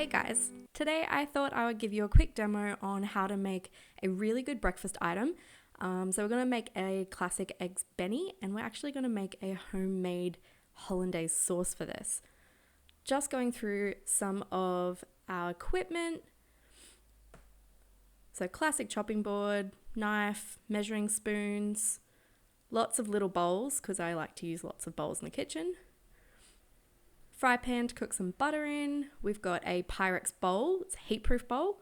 Hey guys, today I thought I would give you a quick demo on how to make a really good breakfast item. So we're going to make a classic eggs benny, and we're actually going to make a homemade hollandaise sauce for this. Just going through some of our equipment. So classic chopping board, knife, measuring spoons, lots of little bowls because I like to use lots of bowls in the kitchen. Fry pan to cook some butter in. We've got a Pyrex bowl, it's a heat-proof bowl,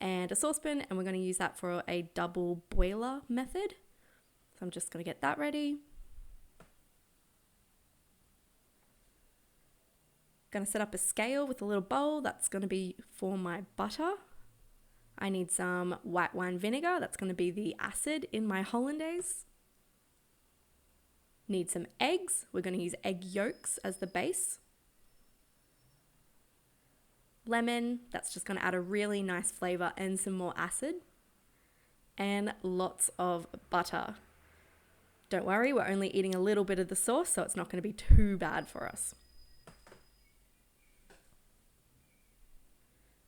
and a saucepan, and we're going to use that for a double boiler method. So I'm just going to get that ready. Going to set up a scale with a little bowl. That's going to be for my butter. I need some white wine vinegar. That's going to be the acid in my hollandaise. Need some eggs. We're going to use egg yolks as the base. Lemon, that's just going to add a really nice flavor and some more acid. And lots of butter. Don't worry, we're only eating a little bit of the sauce, so it's not going to be too bad for us.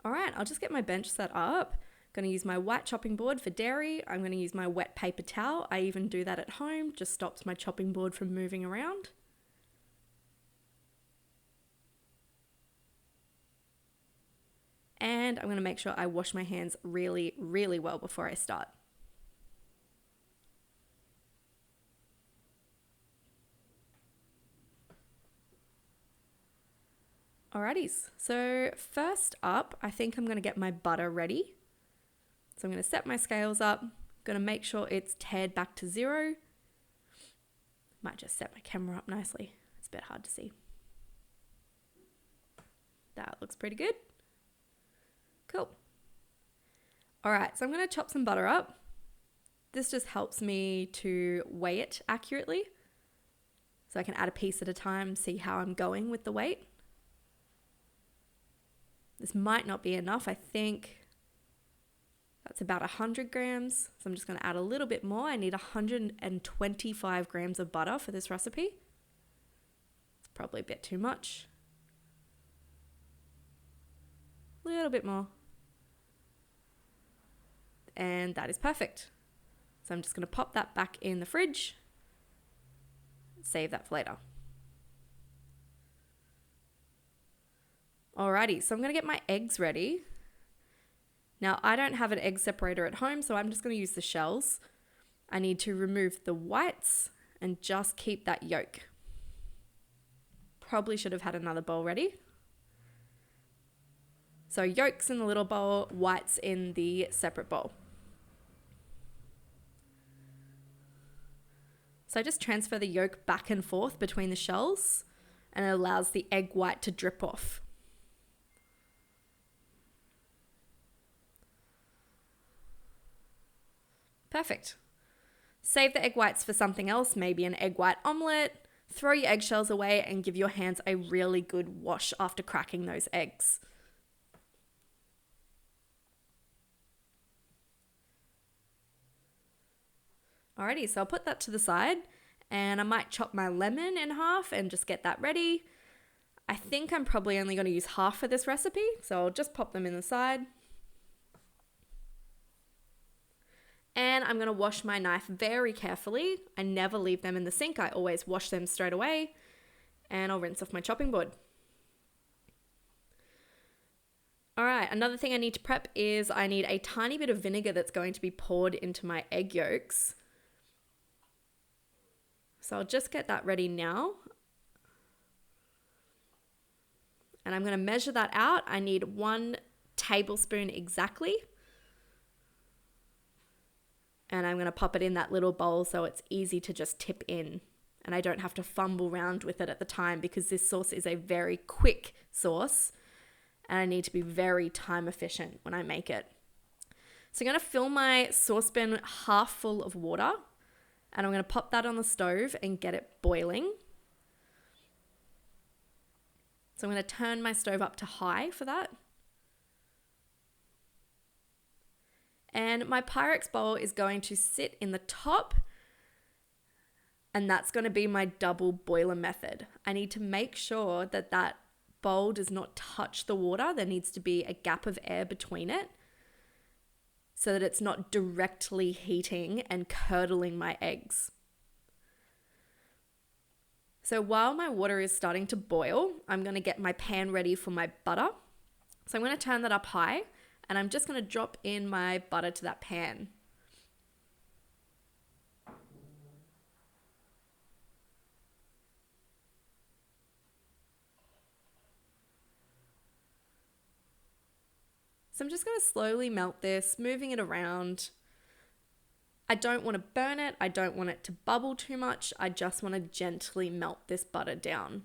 All right, I'll just get my bench set up. Going to use my white chopping board for dairy. I'm going to use my wet paper towel. I even do that at home, just stops my chopping board from moving around. And I'm going to make sure I wash my hands really, really well before I start. Alrighties, so first up, I think I'm going to get my butter ready. So I'm going to set my scales up, going to make sure it's tared back to 0. Might just set my camera up nicely. It's a bit hard to see. That looks pretty good. Cool. All right, so I'm going to chop some butter up. This just helps me to weigh it accurately. So I can add a piece at a time, see how I'm going with the weight. This might not be enough. I think that's about 100 grams. So I'm just going to add a little bit more. I need 125 grams of butter for this recipe. It's probably a bit too much. A little bit more. And that is perfect. So I'm just going to pop that back in the fridge. Save that for later. Alrighty, so I'm going to get my eggs ready. Now, I don't have an egg separator at home, so I'm just going to use the shells. I need to remove the whites and just keep that yolk. Probably should have had another bowl ready. So yolks in the little bowl, whites in the separate bowl. So I just transfer the yolk back and forth between the shells, and it allows the egg white to drip off. Perfect. Save the egg whites for something else, maybe an egg white omelette. Throw your eggshells away and give your hands a really good wash after cracking those eggs. Alrighty, so I'll put that to the side, and I might chop my lemon in half and just get that ready. I think I'm probably only going to use half for this recipe, so I'll just pop them in the side. And I'm going to wash my knife very carefully. I never leave them in the sink. I always wash them straight away, and I'll rinse off my chopping board. All right, another thing I need to prep is I need a tiny bit of vinegar that's going to be poured into my egg yolks. So I'll just get that ready now. And I'm going to measure that out. I need 1 tablespoon exactly. And I'm going to pop it in that little bowl so it's easy to just tip in. And I don't have to fumble around with it at the time because this sauce is a very quick sauce. And I need to be very time efficient when I make it. So I'm going to fill my saucepan half full of water. And I'm going to pop that on the stove and get it boiling. So I'm going to turn my stove up to high for that. And my Pyrex bowl is going to sit in the top, and that's going to be my double boiler method. I need to make sure that that bowl does not touch the water. There needs to be a gap of air between it so that it's not directly heating and curdling my eggs. So while my water is starting to boil, I'm going to get my pan ready for my butter. So I'm going to turn that up high and I'm just going to drop in my butter to that pan. So I'm just going to slowly melt this, moving it around. I don't want to burn it. I don't want it to bubble too much. I just want to gently melt this butter down.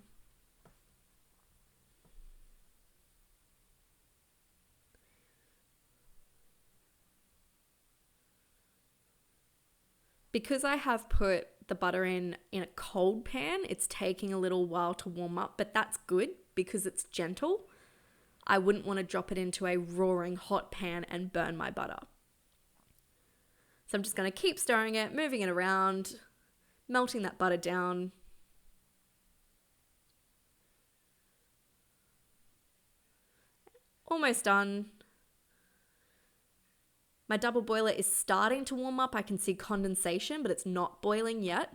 Because I have put the butter in a cold pan, it's taking a little while to warm up, but that's good because it's gentle. I wouldn't want to drop it into a roaring hot pan and burn my butter. So I'm just going to keep stirring it, moving it around, melting that butter down. Almost done. My double boiler is starting to warm up. I can see condensation, but it's not boiling yet.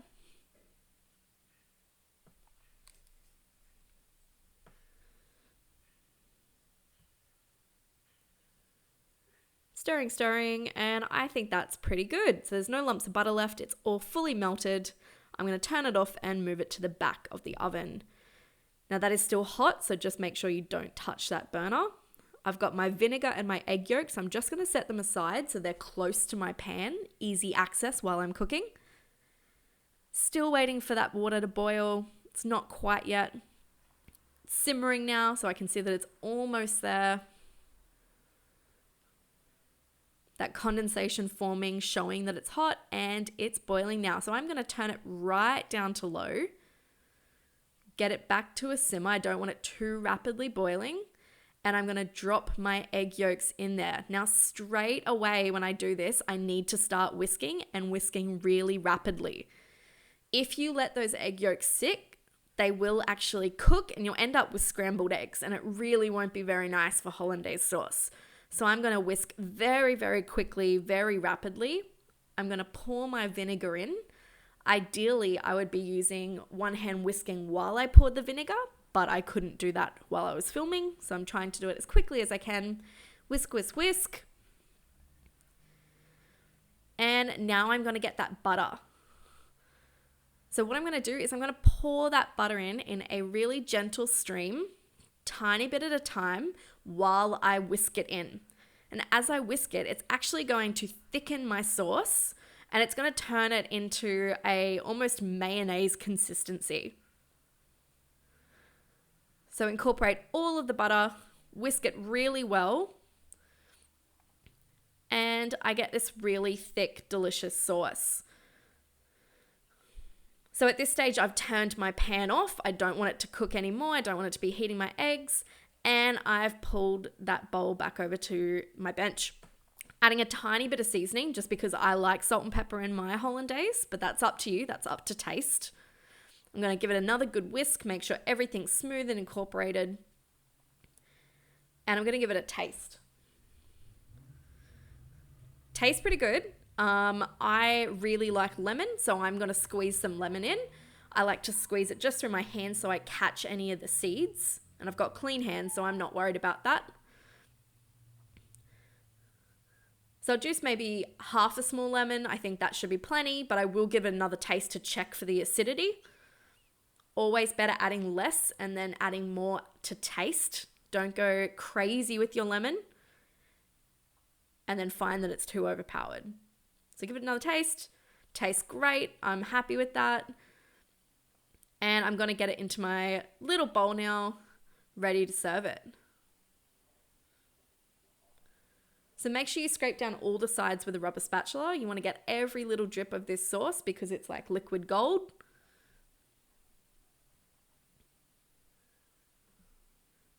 Stirring, and I think that's pretty good. So there's no lumps of butter left. It's all fully melted. I'm going to turn it off and move it to the back of the oven. Now that is still hot, so just make sure you don't touch that burner. I've got my vinegar and my egg yolks. I'm just going to set them aside so they're close to my pan, easy access while I'm cooking. Still waiting for that water to boil. It's not quite yet. It's simmering now, so I can see that it's almost there. That condensation forming, showing that it's hot, and it's boiling now. So I'm going to turn it right down to low. Get it back to a simmer. I don't want it too rapidly boiling. And I'm going to drop my egg yolks in there. Now, straight away when I do this, I need to start whisking and whisking really rapidly. If you let those egg yolks sit, they will actually cook and you'll end up with scrambled eggs, and it really won't be very nice for Hollandaise sauce. So I'm going to whisk very, very quickly, very rapidly. I'm going to pour my vinegar in. Ideally, I would be using one hand whisking while I poured the vinegar, but I couldn't do that while I was filming. So I'm trying to do it as quickly as I can. Whisk, whisk, whisk. And now I'm going to get that butter. So what I'm going to do is I'm going to pour that butter in a really gentle stream, tiny bit at a time, while I whisk it in. And as I whisk it, it's actually going to thicken my sauce and it's going to turn it into a almost mayonnaise consistency. So incorporate all of the butter, whisk it really well, and I get this really thick, delicious sauce. So at this stage, I've turned my pan off. I don't want it to cook anymore. I don't want it to be heating my eggs. And I've pulled that bowl back over to my bench. Adding a tiny bit of seasoning just because I like salt and pepper in my Hollandaise, but that's up to you. That's up to taste. I'm going to give it another good whisk, make sure everything's smooth and incorporated. And I'm going to give it a taste. Tastes pretty good. I really like lemon, so I'm going to squeeze some lemon in. I like to squeeze it just through my hands so I catch any of the seeds. And I've got clean hands, so I'm not worried about that. So I'll juice maybe half a small lemon. I think that should be plenty, but I will give it another taste to check for the acidity. Always better adding less and then adding more to taste. Don't go crazy with your lemon and then find that it's too overpowered. So give it another taste. Tastes great. I'm happy with that. And I'm going to get it into my little bowl now, ready to serve it. So make sure you scrape down all the sides with a rubber spatula. You want to get every little drip of this sauce because it's like liquid gold.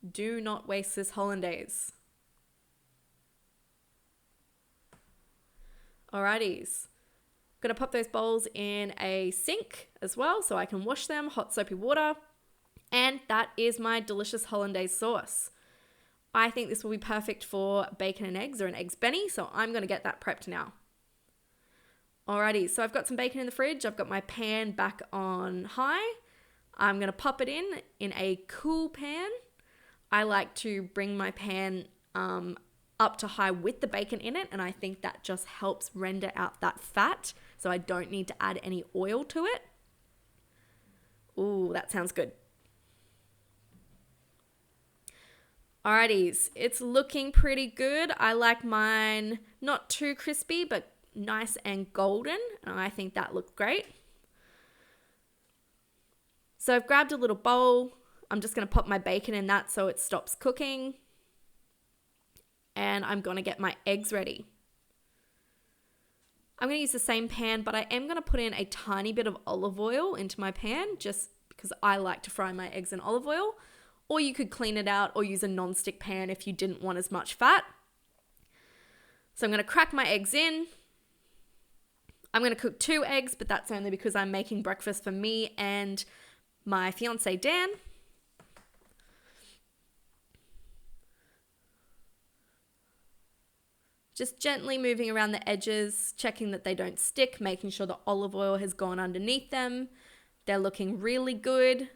Do not waste this Hollandaise. Alrighties. Gonna pop those bowls in a sink as well so I can wash them, hot soapy water. And that is my delicious hollandaise sauce. I think this will be perfect for bacon and eggs or an eggs benny, so I'm going to get that prepped now. Alrighty, so I've got some bacon in the fridge. I've got my pan back on high. I'm going to pop it in a cool pan. I like to bring my pan up to high with the bacon in it, and I think that just helps render out that fat, so I don't need to add any oil to it. Ooh, that sounds good. Alrighties, it's looking pretty good. I like mine not too crispy, but nice and golden, and I think that looked great. So I've grabbed a little bowl. I'm just going to pop my bacon in that so it stops cooking. And I'm going to get my eggs ready. I'm going to use the same pan, but I am going to put in a tiny bit of olive oil into my pan just because I like to fry my eggs in olive oil. Or you could clean it out or use a non-stick pan if you didn't want as much fat. So I'm going to crack my eggs in. I'm going to cook 2 eggs, but that's only because I'm making breakfast for me and my fiance Dan. Just gently moving around the edges, checking that they don't stick, making sure the olive oil has gone underneath them. They're looking really good.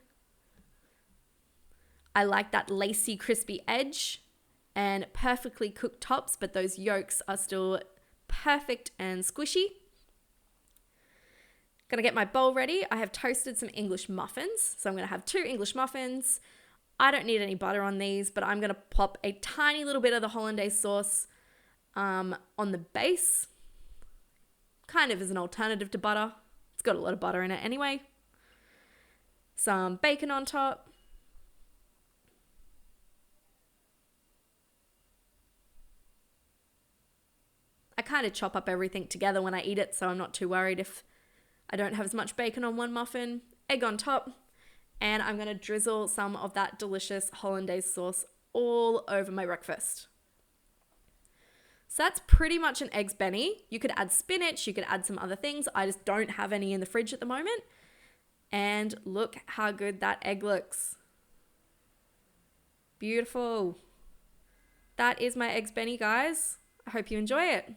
I like that lacy, crispy edge and perfectly cooked tops, but those yolks are still perfect and squishy. Gonna get my bowl ready. I have toasted some English muffins. So I'm gonna have 2 English muffins. I don't need any butter on these, but I'm gonna pop a tiny little bit of the hollandaise sauce on the base, kind of as an alternative to butter. It's got a lot of butter in it anyway. Some bacon on top. I kind of chop up everything together when I eat it, so I'm not too worried if I don't have as much bacon on one muffin. Egg on top, and I'm going to drizzle some of that delicious hollandaise sauce all over my breakfast. So that's pretty much an eggs benny. You could add spinach, you could add some other things. I just don't have any in the fridge at the moment. And look how good that egg looks. Beautiful. That is my eggs benny, guys. I hope you enjoy it.